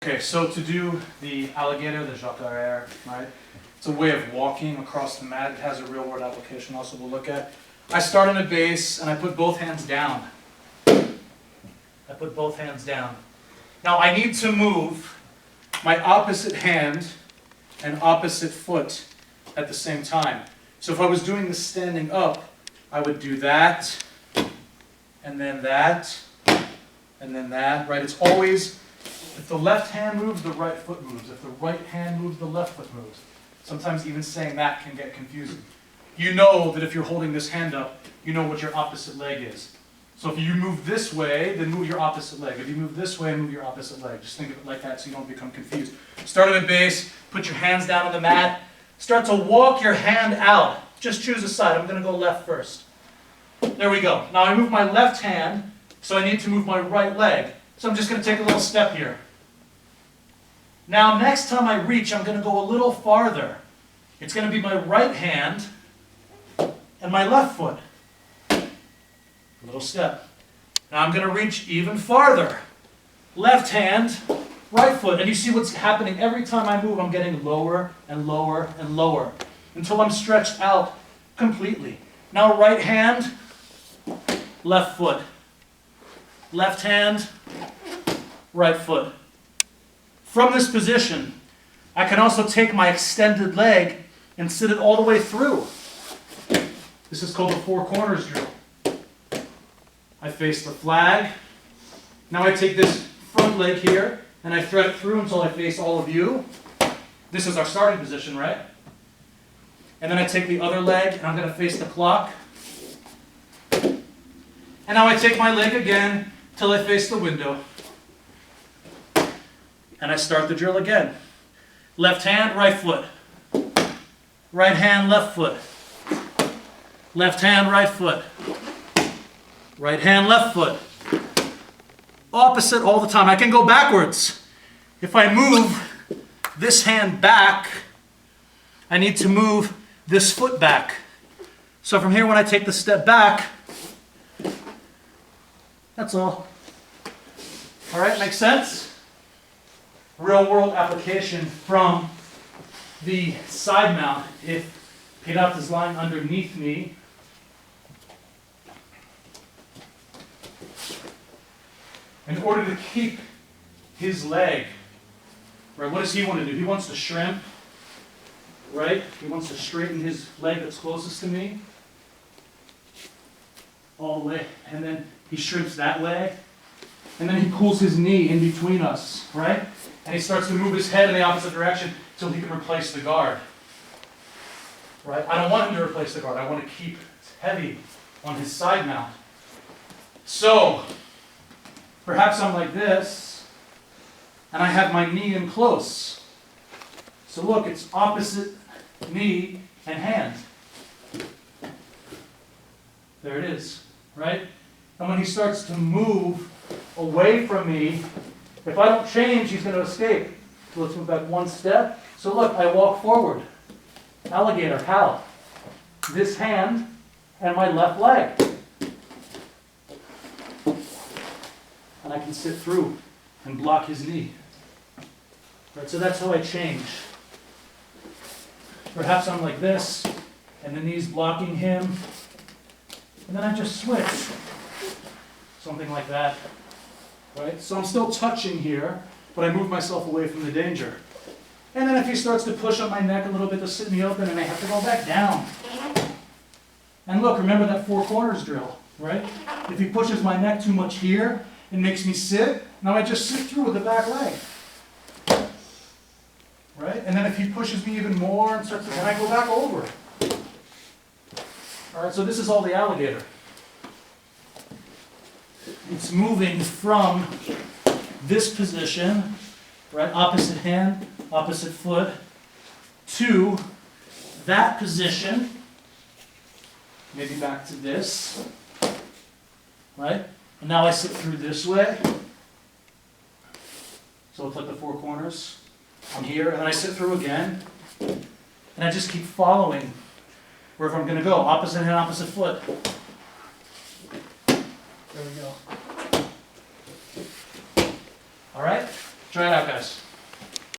Okay, so to do the alligator, the Jacare, right? It's a way of walking across the mat. It has a real world application also we'll look at. I start in a base and I put both hands down. I put both hands down. Now I need to move my opposite hand and opposite foot at the same time. So if I was doing this standing up, I would do that, and then that, and then that, right? It's always, if the left hand moves, the right foot moves. If the right hand moves, the left foot moves. Sometimes even saying that can get confusing. You know that if you're holding this hand up, you know what your opposite leg is. So if you move this way, then move your opposite leg. If you move this way, move your opposite leg. Just think of it like that so you don't become confused. Start at a base, put your hands down on the mat, start to walk your hand out. Just choose a side. I'm going to go left first. There we go. Now I move my left hand, so I need to move my right leg. So I'm just going to take a little step here. Now next time I reach, I'm going to go a little farther. It's going to be my right hand and my left foot. A little step. Now I'm going to reach even farther. Left hand, right foot. And you see what's happening every time I move, I'm getting lower and lower and lower until I'm stretched out completely. Now right hand, left foot. Left hand, right foot. From this position, I can also take my extended leg and sit it all the way through. This is called the four corners drill. I face the flag. Now I take this front leg here and I thread it through until I face all of you. This is our starting position, right? And then I take the other leg and I'm going to face the clock. And now I take my leg again till I face the window. And I start the drill again. Left hand, right foot. Right hand, left foot. Left hand, right foot. Right hand, left foot. Opposite all the time. I can go backwards. If I move this hand back, I need to move this foot back. So from here, when I take the step back, that's all. All right, makes sense? Real world application from the side mount. If Pirat is lying underneath me, in order to keep his leg, right, what does he want to do? He wants to shrimp, right? He wants to straighten his leg that's closest to me all the way, and then he shrimps that leg, and then he pulls his knee in between us, right? And he starts to move his head in the opposite direction until he can replace the guard, right? I don't want him to replace the guard. I want to keep it heavy on his side mount. So, perhaps I'm like this, and I have my knee in close. So look, it's opposite knee and hand. There it is, right? And when he starts to move away from me, if I don't change, he's going to escape. So let's move back one step. So look, I walk forward. Alligator, how? This hand and my left leg. And I can sit through and block his knee. Right, so that's how I change. Perhaps I'm like this, and the knee's blocking him, and then I just switch. Something like that. Right? So I'm still touching here, but I move myself away from the danger. And then if he starts to push on my neck a little bit to sit me open, and I have to go back down. And look, remember that four corners drill, right? If he pushes my neck too much here, it makes me sit. Now I just sit through with the back leg. Right? And then if he pushes me even more and starts to, then I go back over. All right, so this is all the alligator. It's moving from this position, right, opposite hand, opposite foot, to that position, maybe back to this, right? And now I sit through this way. So it's like the four corners. I'm here, and then I sit through again. And I just keep following wherever I'm going to go. Opposite hand, opposite foot. There we go. All right? Try it out, guys.